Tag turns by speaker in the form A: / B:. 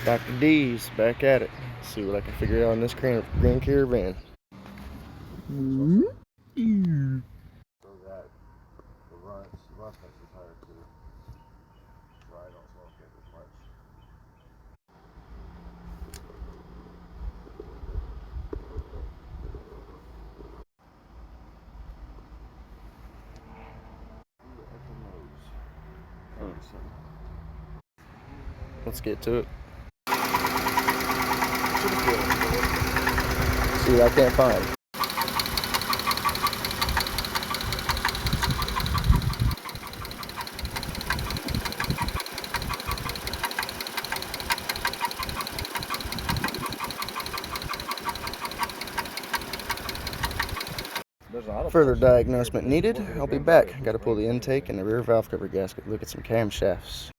A: Dr. D's back at it. See what I can figure out on this green caravan. Let's get to it. See what I can't find. Further diagnosement needed. I'll be back. Got to pull the intake and the rear valve cover gasket. Look at some camshafts.